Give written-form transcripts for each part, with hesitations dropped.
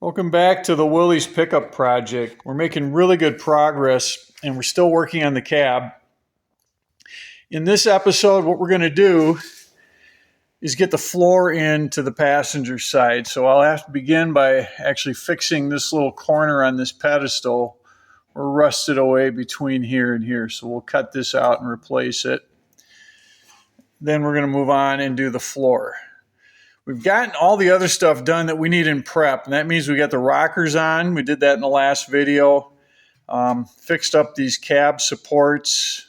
Welcome back to the Willys pickup project. We're making really good progress and we're still working on the cab. In this episode, what we're going to do is get the floor into the passenger side. So I'll have to begin by actually fixing this little corner on this pedestal or rusted away between here and here. So we'll cut this out and replace it. Then we're going to move on and do the floor. We've gotten all the other stuff done that we need in prep, and that means we got the rockers on. We did that in the last video. Fixed up these cab supports,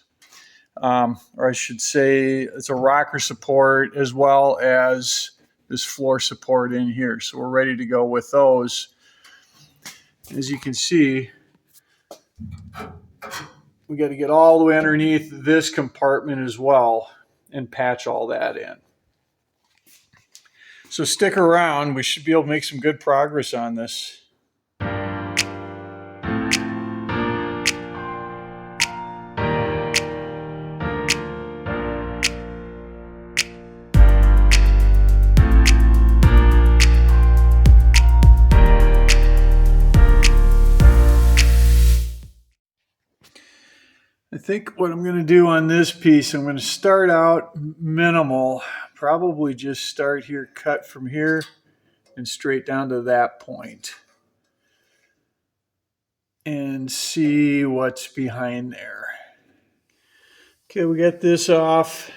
or I should say it's a rocker support as well as this floor support in here. So we're ready to go with those. As you can see, we got to get all the way underneath this compartment as well and patch all that in. So stick around. We should be able to make some good progress on this. I think what I'm going to do on this piece, I'm going to start out minimal. Probably just start here, cut from here and straight down to that point and see what's behind there. Okay, we got this off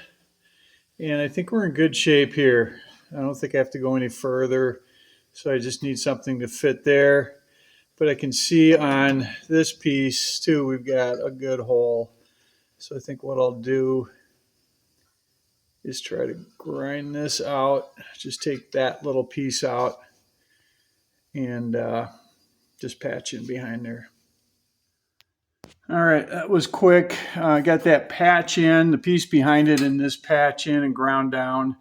and I think we're in good shape here. I don't think I have to go any further, so I just need something to fit there. But I can see on this piece too, we've got a good hole. So I think what I'll do is try to grind this out. Just take that little piece out and just patch in behind there. All right, that was quick. I got that patch in, the piece behind it, and this patch in and ground down.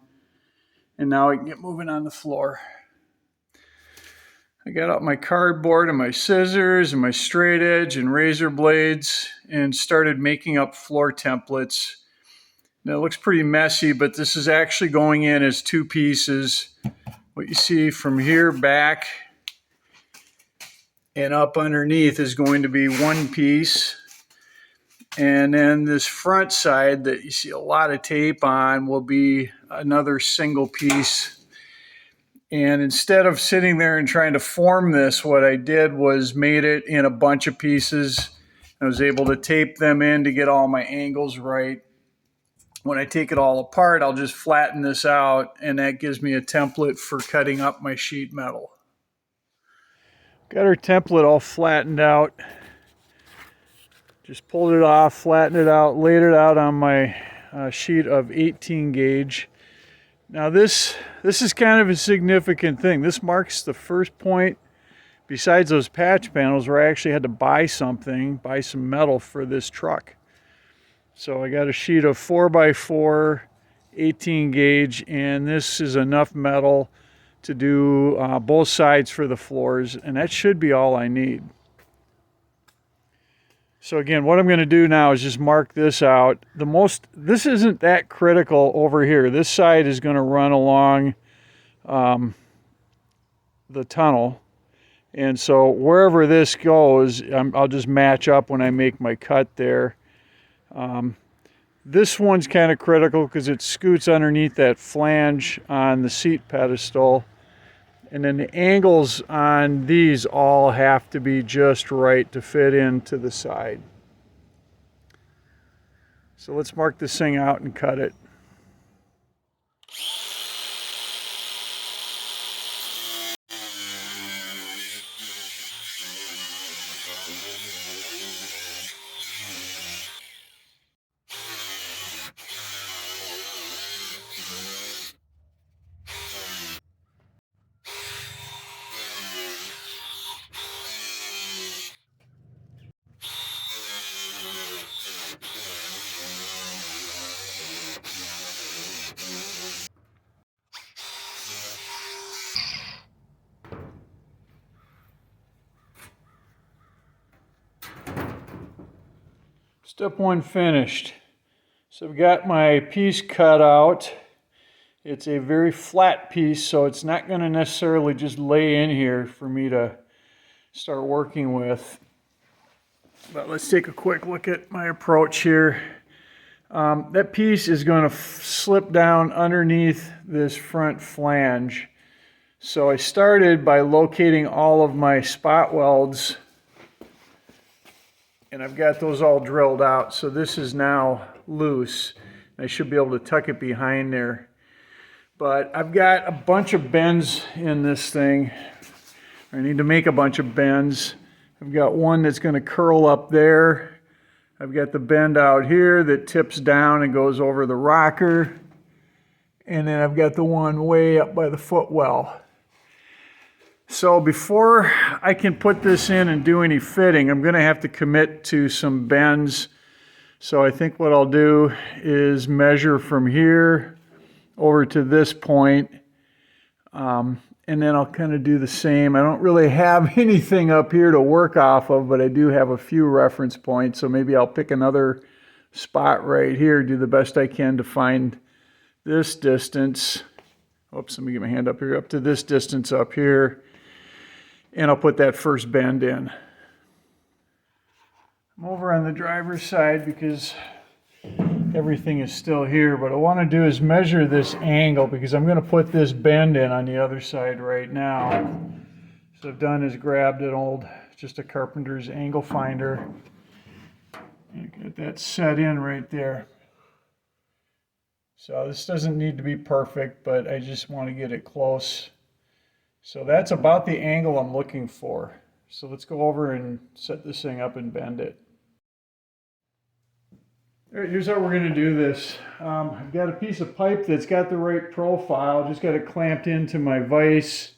And now I can get moving on the floor. I got out my cardboard and my scissors and my straight edge and razor blades and started making up floor templates. Now it looks pretty messy, but this is actually going in as two pieces. What you see from here back and up underneath is going to be one piece. And then this front side that you see a lot of tape on will be another single piece. And instead of sitting there and trying to form this, what I did was made it in a bunch of pieces. I was able to tape them in to get all my angles right. When I take it all apart, I'll just flatten this out, and that gives me a template for cutting up my sheet metal. Got our template all flattened out. Just pulled it off, flattened it out, laid it out on my sheet of 18 gauge. Now this is kind of a significant thing. This marks the first point, besides those patch panels, where I actually had to buy some metal for this truck. So I got a sheet of 4x4, 18 gauge, and this is enough metal to do both sides for the floors, and that should be all I need. So again, what I'm going to do now is just mark this out. This isn't that critical over here. This side is going to run along the tunnel. And so wherever this goes, I'll just match up when I make my cut there. This one's kind of critical because it scoots underneath that flange on the seat pedestal. And then the angles on these all have to be just right to fit into the side. So let's mark this thing out and cut it. Step one finished. So I've got my piece cut out It's a very flat piece, so it's not going to necessarily just lay in here for me to start working with. But let's take a quick look at my approach here. That piece is going to slip down underneath this front flange. So I started by locating all of my spot welds, and I've got those all drilled out. So this is now loose. I should be able to tuck it behind there. But I've got a bunch of bends in this thing. I need to make a bunch of bends. I've got one that's going to curl up there. I've got the bend out here that tips down and goes over the rocker. And then I've got the one way up by the footwell. So before I can put this in and do any fitting, I'm going to have to commit to some bends. So I think what I'll do is measure from here over to this point, and then I'll kind of do the same. I don't really have anything up here to work off of, but I do have a few reference points, so maybe I'll pick another spot right here, do the best I can to find this distance. Oops, let me get my hand up here, up to this distance up here, and I'll put that first bend in. I'm over on the driver's side because everything is still here, but what I want to do is measure this angle because I'm going to put this bend in on the other side right now. So what I've done is grabbed just a carpenter's angle finder and get that set in right there. So this doesn't need to be perfect, but I just want to get it close. So that's about the angle I'm looking for. So let's go over and set this thing up and bend it. All right, here's how we're going to do this. I've got a piece of pipe that's got the right profile, just got it clamped into my vise,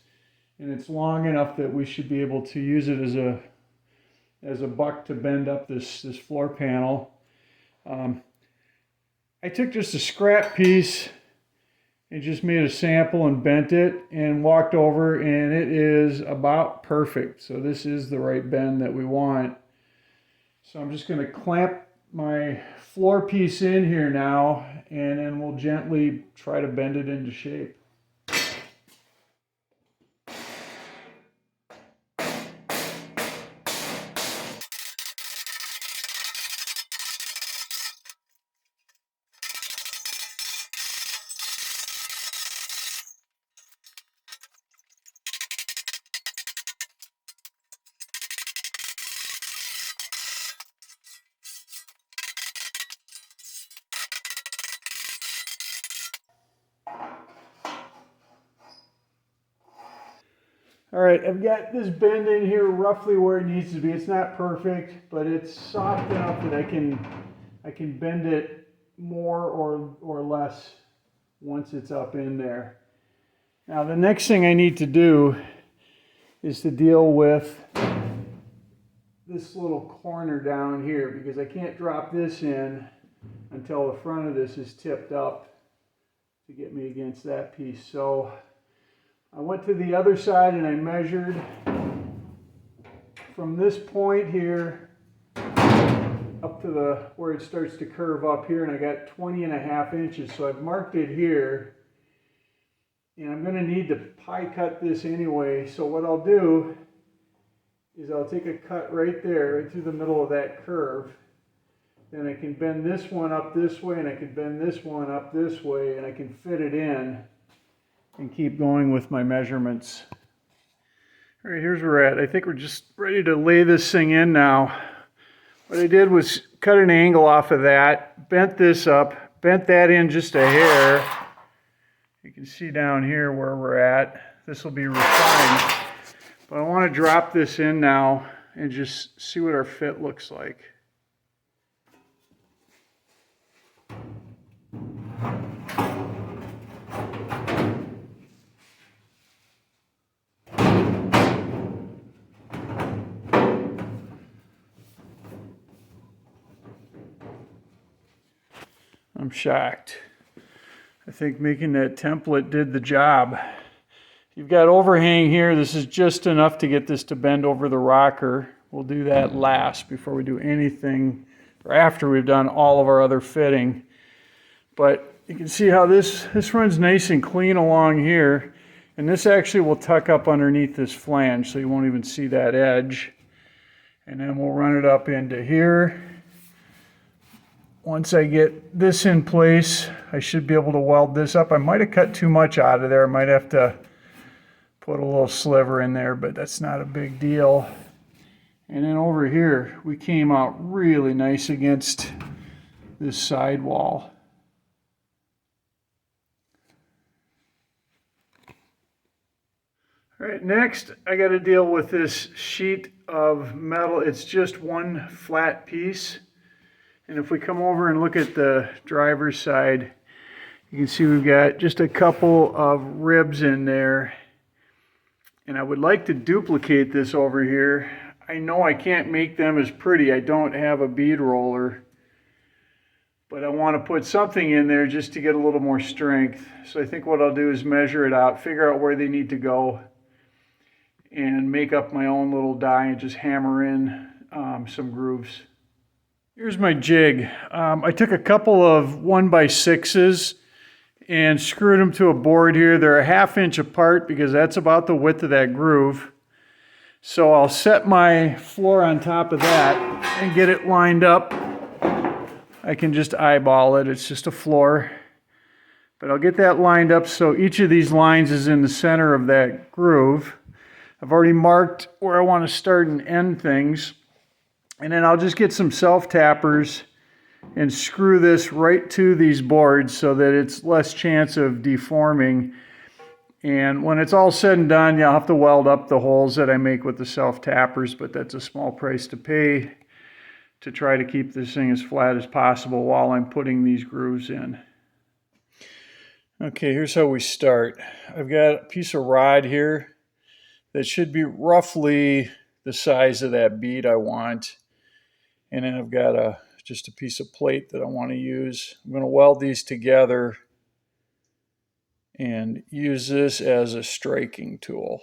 and it's long enough that we should be able to use it as a buck to bend up this floor panel. I took just a scrap piece and just made a sample and bent it and walked over, and it is about perfect. So this is the right bend that we want. So I'm just going to clamp my floor piece in here now, and then we'll gently try to bend it into shape. All right, I've got this bend in here roughly where it needs to be. It's not perfect, but it's soft enough that I can bend it more or less once it's up in there. Now the next thing I need to do is to deal with this little corner down here, because I can't drop this in until the front of this is tipped up to get me against that piece. So I went to the other side and I measured from this point here up to where it starts to curve up here, and I got 20.5 inches. So I've marked it here, and I'm going to need to pie cut this anyway. So what I'll do is I'll take a cut right there, right through the middle of that curve. Then I can bend this one up this way, and I can bend this one up this way, and I can fit it in and keep going with my measurements. All right, here's where we're at. I think we're just ready to lay this thing in now. What I did was cut an angle off of that, bent this up, bent that in just a hair. You can see down here where we're at. This will be refined. But I want to drop this in now and just see what our fit looks like. I'm shocked. I think making that template did the job. You've got overhang here. This is just enough to get this to bend over the rocker. We'll do that last before we do anything, or after we've done all of our other fitting. But You can see how this runs nice and clean along here. And this actually will tuck up underneath this flange, so you won't even see that edge. And then we'll run it up into here. Once I get this in place, I should be able to weld this up. I might have cut too much out of there. I might have to put a little sliver in there, but that's not a big deal. And then over here, we came out really nice against this side wall. All right, next I got to deal with this sheet of metal. It's just one flat piece. And if we come over and look at the driver's side, you can see we've got just a couple of ribs in there. And I would like to duplicate this over here. I know I can't make them as pretty. I don't have a bead roller. But I want to put something in there just to get a little more strength. So I think what I'll do is measure it out, figure out where they need to go, and make up my own little die and just hammer in some grooves. Here's my jig. I took a couple of 1x6s and screwed them to a board here. They're a 1/2 inch apart because that's about the width of that groove. So I'll set my floor on top of that and get it lined up. I can just eyeball it. It's just a floor. But I'll get that lined up so each of these lines is in the center of that groove. I've already marked where I want to start and end things. And then I'll just get some self-tappers and screw this right to these boards so that it's less chance of deforming. And when it's all said and done, I'll have to weld up the holes that I make with the self-tappers, but that's a small price to pay to try to keep this thing as flat as possible while I'm putting these grooves in. Okay, here's how we start. I've got a piece of rod here that should be roughly the size of that bead I want. And then I've got just a piece of plate that I want to use. I'm going to weld these together and use this as a striking tool.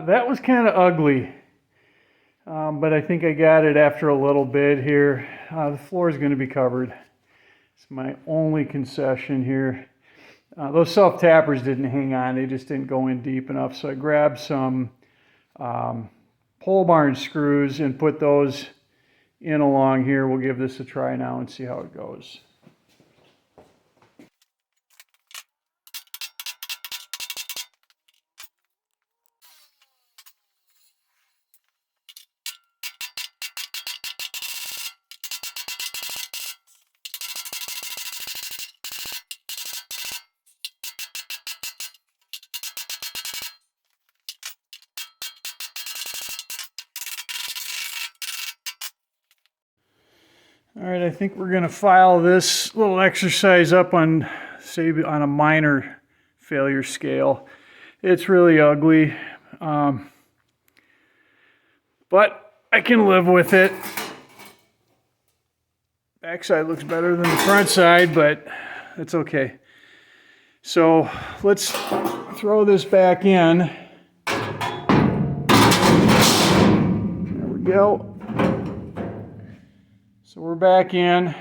That was kind of ugly, but I think I got it after a little bit here. The floor is going to be covered. It's my only concession here. Those self-tappers didn't hang on. They just didn't go in deep enough. So I grabbed some pole barn screws and put those in along here. We'll give this a try now and see how it goes. All right, I think we're going to file this little exercise up on, say, on a minor failure scale. It's really ugly, but I can live with it. Backside looks better than the front side, but that's okay. So let's throw this back in. There we go. So we're back in.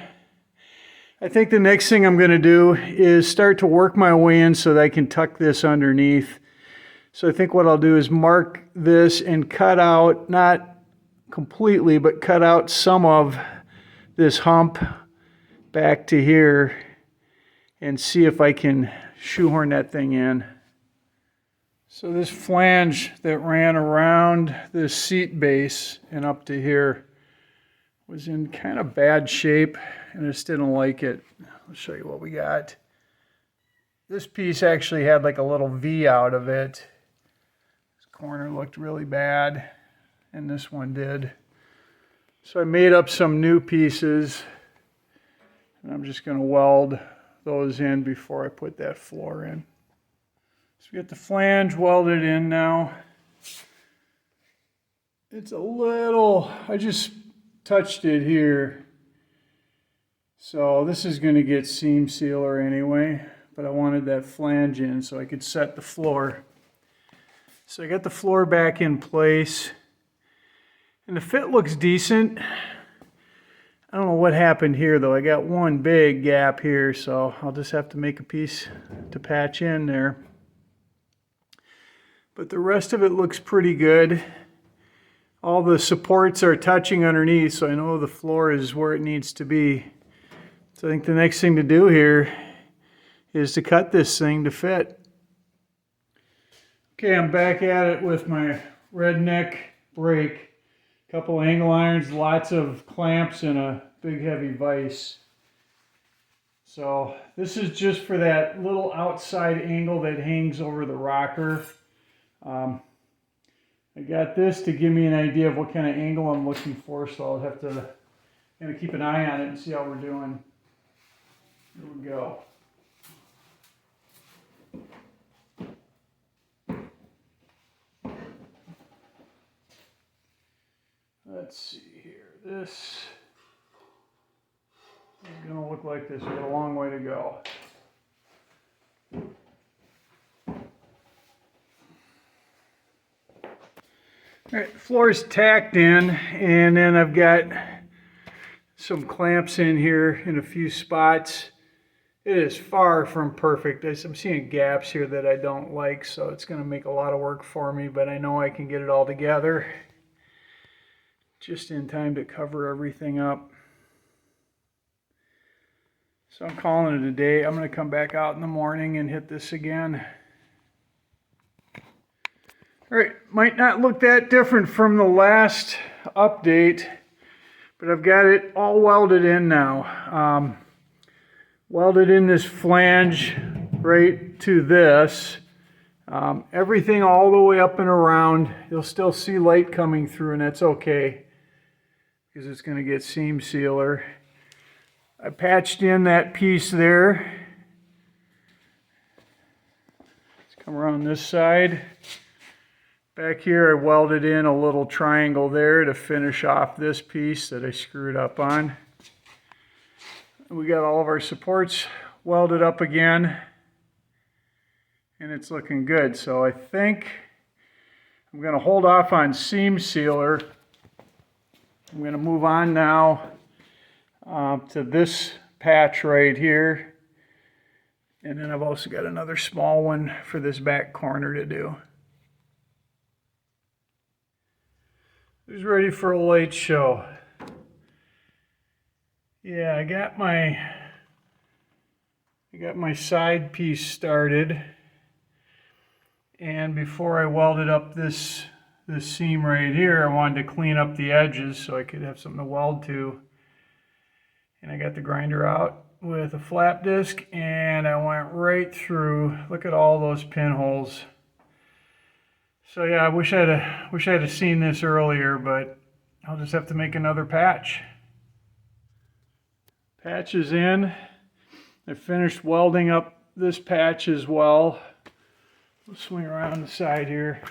I think the next thing I'm going to do is start to work my way in so that I can tuck this underneath. So I think what I'll do is mark this and cut out, not completely, but cut out some of this hump back to here and see if I can shoehorn that thing in. So this flange that ran around this seat base and up to here was in kind of bad shape, and I just didn't like it. I'll show you what we got. This piece actually had like a little V out of it. This corner looked really bad, and this one did. So I made up some new pieces, and I'm just going to weld those in before I put that floor in. So we got the flange welded in now. It's a little, I just touched it here. So this is going to get seam sealer anyway, but I wanted that flange in so I could set the floor. So I got the floor back in place, and the fit looks decent. I don't know what happened here though. I got one big gap here, so I'll just have to make a piece to patch in there. But the rest of it looks pretty good. All the supports are touching underneath, so I know the floor is where it needs to be. So I think the next thing to do here is to cut this thing to fit. Okay, I'm back at it with my redneck brake. A couple angle irons, lots of clamps, and a big heavy vise. So this is just for that little outside angle that hangs over the rocker. I got this to give me an idea of what kind of angle I'm looking for, so I'll have to kind of keep an eye on it and see how we're doing. Here we go. Let's see here. This is going to look like this. We've got a long way to go. All right, the floor is tacked in, and then I've got some clamps in here in a few spots. It is far from perfect. I'm seeing gaps here that I don't like, so it's going to make a lot of work for me, but I know I can get it all together just in time to cover everything up. So I'm calling it a day. I'm going to come back out in the morning and hit this again. All right, might not look that different from the last update, but I've got it all welded in now. Welded in this flange right to this. Everything all the way up and around. You'll still see light coming through, and that's okay because it's going to get seam sealer. I patched in that piece there. Let's come around this side. Back here I welded in a little triangle there to finish off this piece that I screwed up on. We got all of our supports welded up again, and it's looking good. So I think I'm going to hold off on seam sealer. I'm going to move on now to this patch right here, and then I've also got another small one for this back corner to do. Who's ready for a light show? Yeah, I got my side piece started, and before I welded up this seam right here, I wanted to clean up the edges so I could have something to weld to. And I got the grinder out with a flap disc, and I went right through. Look at all those pinholes. So yeah, I wish I'd have seen this earlier, but I'll just have to make another patch. Patch is in. I finished welding up this patch as well. We'll swing around the side here.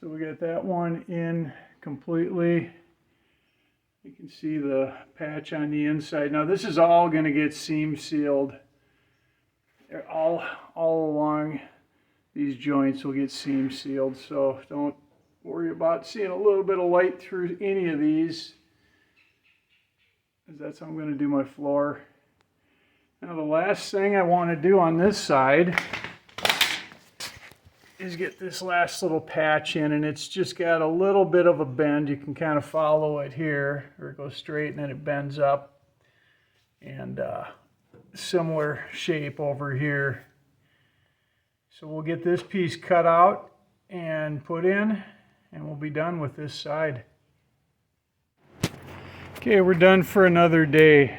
So we got that one in completely. You can see the patch on the inside. Now this is all going to get seam sealed. They're all along these joints will get seam sealed, so don't worry about seeing a little bit of light through any of these, because that's how I'm going to do my floor. Now the last thing I want to do on this side is get this last little patch in, and it's just got a little bit of a bend. You can kind of follow it here, or it goes straight and then it bends up. and similar shape over here. So we'll get this piece cut out and put in, and we'll be done with this side. Okay, we're done for another day.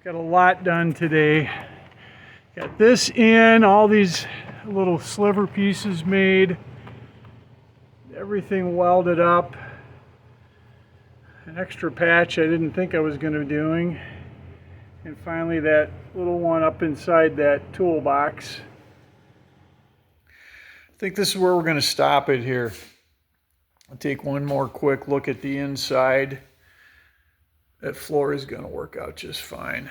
Got a lot done today. Got this in, all these little sliver pieces made, everything welded up. An extra patch I didn't think I was going to be doing. And finally that little one up inside that toolbox. I think this is where we're going to stop it here. I'll take one more quick look at the inside. That floor is going to work out just fine.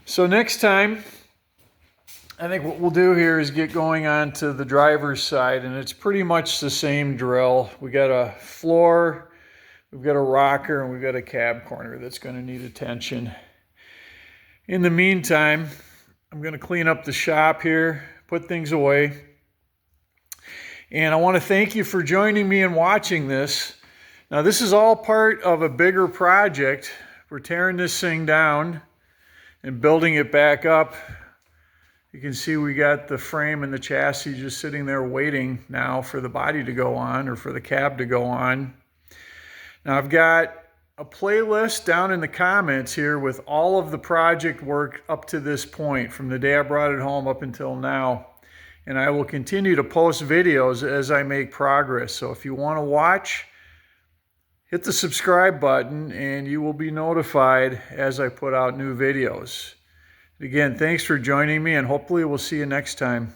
So next time, I think what we'll do here is get going on to the driver's side, and it's pretty much the same drill. We got a floor, we've got a rocker, and we've got a cab corner that's going to need attention. In the meantime, I'm going to clean up the shop here, put things away. And I want to thank you for joining me and watching this. Now, this is all part of a bigger project. We're tearing this thing down and building it back up. You can see we got the frame and the chassis just sitting there waiting now for the body to go on or for the cab to go on. Now, I've got a playlist down in the comments here with all of the project work up to this point, from the day I brought it home up until now. And I will continue to post videos as I make progress. So if you want to watch, hit the subscribe button and you will be notified as I put out new videos. Again, thanks for joining me, and hopefully we'll see you next time.